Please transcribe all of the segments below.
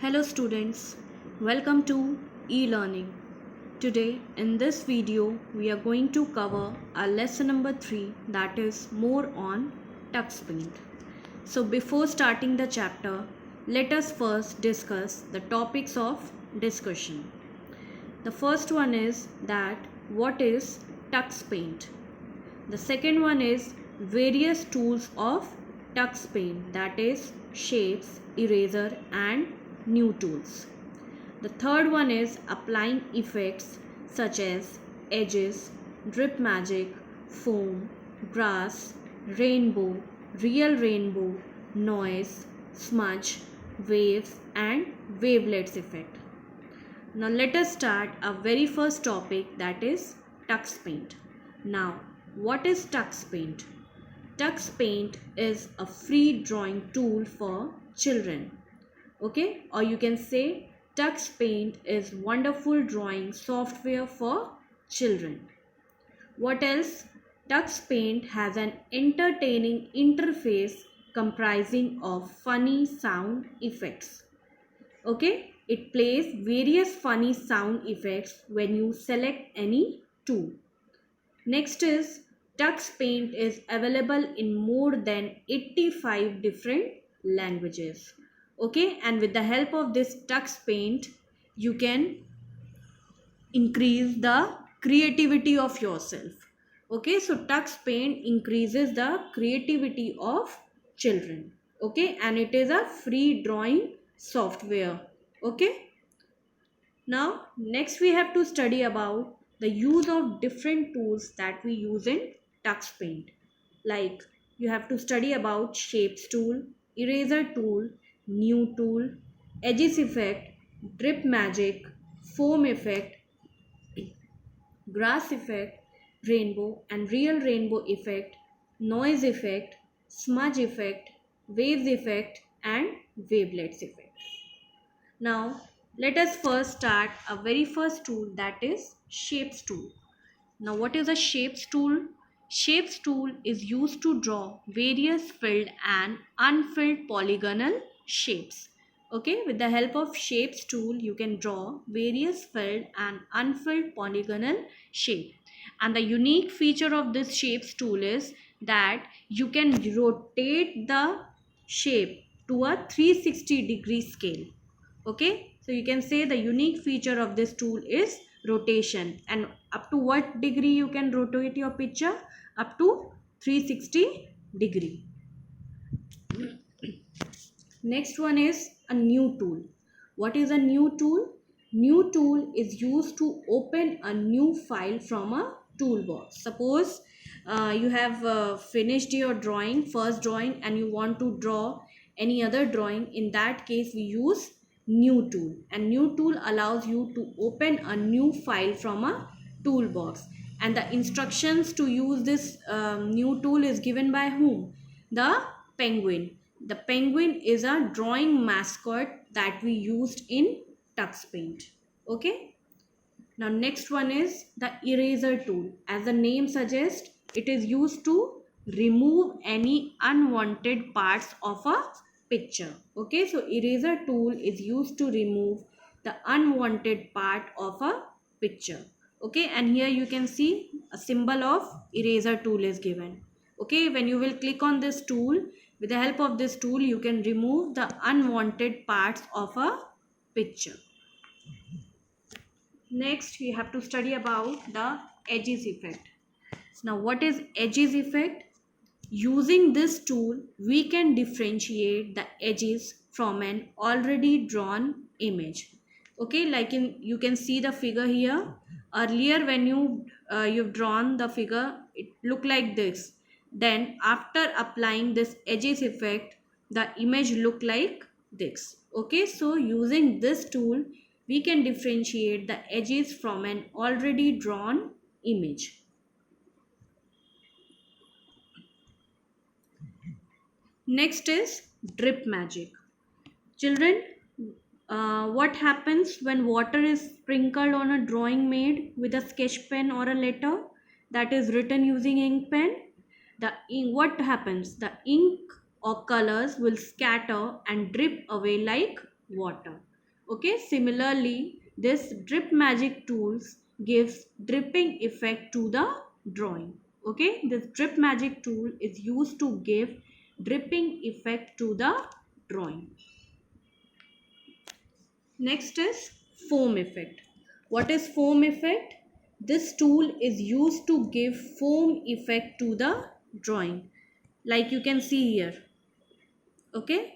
Hello students, welcome to e-learning. Today in this video we are going to cover our lesson number 3, that is more on tux paint. So before starting the chapter, let us first discuss the topics of discussion. The first one is that what is tux paint? The second one is various tools of tux paint, that is shapes, eraser and new tools. The third one is applying effects such as edges, drip magic, foam, grass, rainbow, real rainbow, noise, smudge, waves and wavelets effect. Now let us start our very first topic, that is tux paint. Now what is tux paint? Tux paint is a free drawing tool for children. Okay, or you can say tux paint is wonderful drawing software for children. What else? Tux paint has an entertaining interface comprising of funny sound effects. Okay, it plays various funny sound effects when you select any tool. Next is tux paint is available in more than 85 different languages. Okay, and with the help of this tux paint you can increase the creativity of yourself. Okay, so tux paint increases the creativity of children. Okay, and it is a free drawing software. Okay, now next we have to study about the use of different tools that we use in tux paint. Like you have to study about shapes tool, eraser tool, new tool, edges effect, drip magic, foam effect, grass effect, rainbow and real rainbow effect, noise effect, smudge effect, waves effect and wavelets effect. Now let us first start a very first tool, that is shapes tool. Now what is a shapes tool? Shapes tool is used to draw various filled and unfilled polygonal shapes. Okay, with the help of shapes tool you can draw various filled and unfilled polygonal shape. And the unique feature of this shapes tool is that you can rotate the shape to a 360-degree scale. Okay, so you can say the unique feature of this tool is rotation, and up to what degree you can rotate your picture? Up to 360 degree. Next one is a new tool. What is a new tool? New tool is used to open a new file from a toolbox. Suppose you have finished your drawing, first drawing, and you want to draw any other drawing. In that case we use new tool, and new tool allows you to open a new file from a toolbox. And the instructions to use this new tool is given by whom? The penguin. The penguin is a drawing mascot that we used in tux paint. Okay, now next one is the eraser tool. As the name suggests, it is used to remove any unwanted parts of a picture. Okay, so eraser tool is used to remove the unwanted part of a picture. Okay, and here you can see a symbol of eraser tool is given. Okay, when you will click on this tool, with the help of this tool you can remove the unwanted parts of a picture. Next we have to study about the edges effect. Now what is edges effect? Using this tool we can differentiate the edges from an already drawn image. Okay, like you can see the figure here. Earlier when you've drawn the figure, it looked like this. Then after applying this edges effect, the image look like this. Okay, so using this tool we can differentiate the edges from an already drawn image. Next is drip magic. Children, what happens when water is sprinkled on a drawing made with a sketch pen or a letter that is written using ink pen? What happens? The ink or colors will scatter and drip away like water. Okay, similarly, this drip magic tools gives dripping effect to the drawing. Okay, this drip magic tool is used to give dripping effect to the drawing. Next is foam effect. What is foam effect? This tool is used to give foam effect to the drawing, like you can see here. Okay,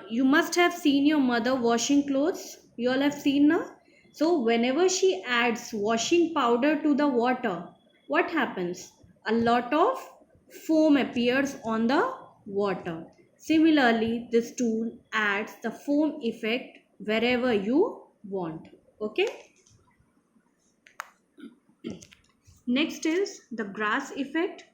you must have seen your mother washing clothes. You all have seen now. So whenever she adds washing powder to the water, what happens? A lot of foam appears on the water. Similarly, this tool adds the foam effect wherever you want. Okay. Next is the grass effect.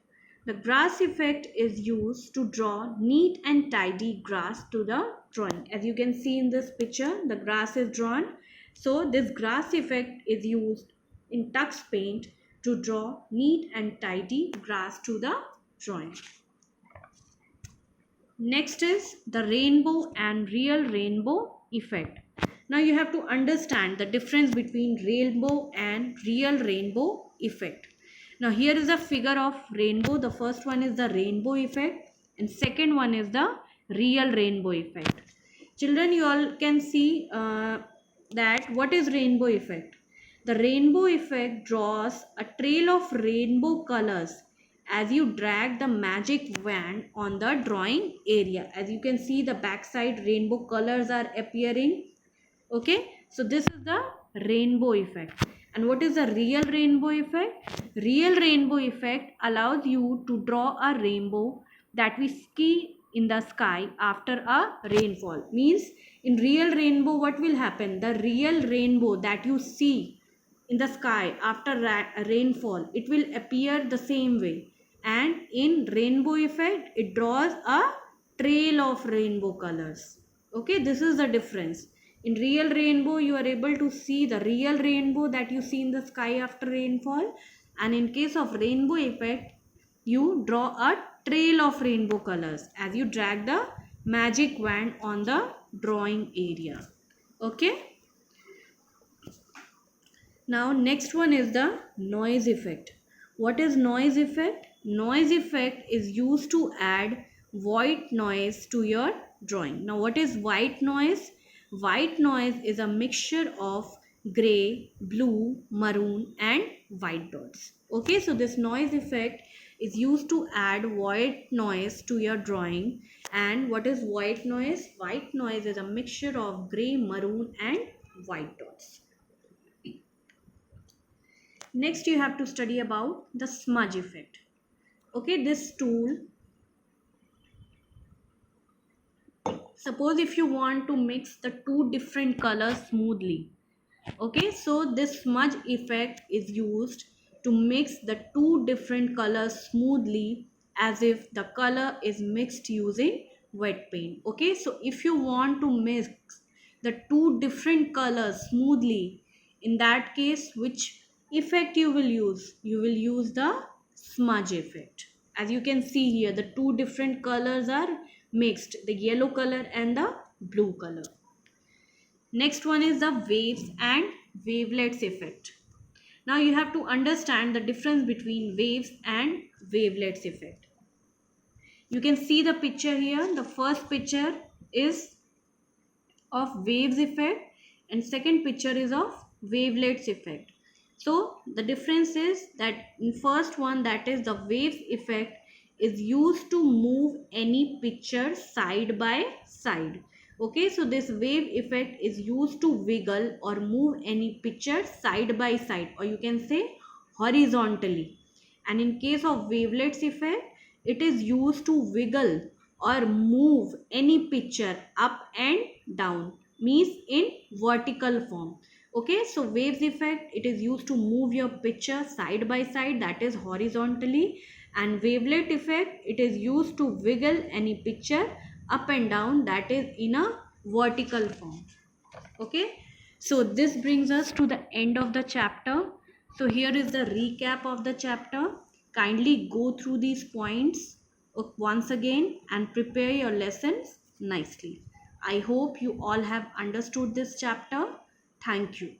The grass effect is used to draw neat and tidy grass to the drawing. As you can see in this picture, the grass is drawn. So this grass effect is used in tux paint to draw neat and tidy grass to the drawing. Next is the rainbow and real rainbow effect. Now you have to understand the difference between rainbow and real rainbow effect. Now here is a figure of rainbow. The first one is the rainbow effect and second one is the real rainbow effect. Children, you all can see that what is rainbow effect. The rainbow effect draws a trail of rainbow colors as you drag the magic wand on the drawing area. As you can see, the backside rainbow colors are appearing. Okay, so this is the rainbow effect. And what is the real rainbow effect? Real rainbow effect allows you to draw a rainbow that we see in the sky after a rainfall. Means in real rainbow what will happen? The real rainbow that you see in the sky after rainfall, it will appear the same way. And in rainbow effect, it draws a trail of rainbow colors. Okay, this is the difference. In real rainbow, you are able to see the real rainbow that you see in the sky after rainfall. And in case of rainbow effect, you draw a trail of rainbow colors as you drag the magic wand on the drawing area. Okay. Now next one is the noise effect. What is noise effect? Noise effect is used to add white noise to your drawing. Now what is white noise? White noise is a mixture of gray, blue, maroon and white dots. Okay, so this noise effect is used to add white noise to your drawing. And what is white noise? White noise is a mixture of gray, maroon and white dots. Next you have to study about the smudge effect. Okay, this tool, suppose if you want to mix the two different colors smoothly. Okay, so this smudge effect is used to mix the two different colors smoothly as if the color is mixed using wet paint. Okay, so if you want to mix the two different colors smoothly, in that case which effect you will use? You will use the smudge effect. As you can see here, the two different colors are mixed, the yellow color and the blue color. Next one is the waves and wavelets effect. Now you have to understand the difference between waves and wavelets effect. You can see the picture here. The first picture is of waves effect and second picture is of wavelets effect. So the difference is that in first one, that is the waves effect, is used to move any picture side by side. Okay, so this wave effect is used to wiggle or move any picture side by side, or you can say horizontally. And in case of wavelets effect, it is used to wiggle or move any picture up and down, means in vertical form. Okay, so waves effect, it is used to move your picture side by side, that is horizontally. And wavelet effect, it is used to wiggle any picture up and down, that is in a vertical form. Okay, so this brings us to the end of the chapter. So here is the recap of the chapter. Kindly go through these points once again and prepare your lessons nicely. I hope you all have understood this chapter. Thank you.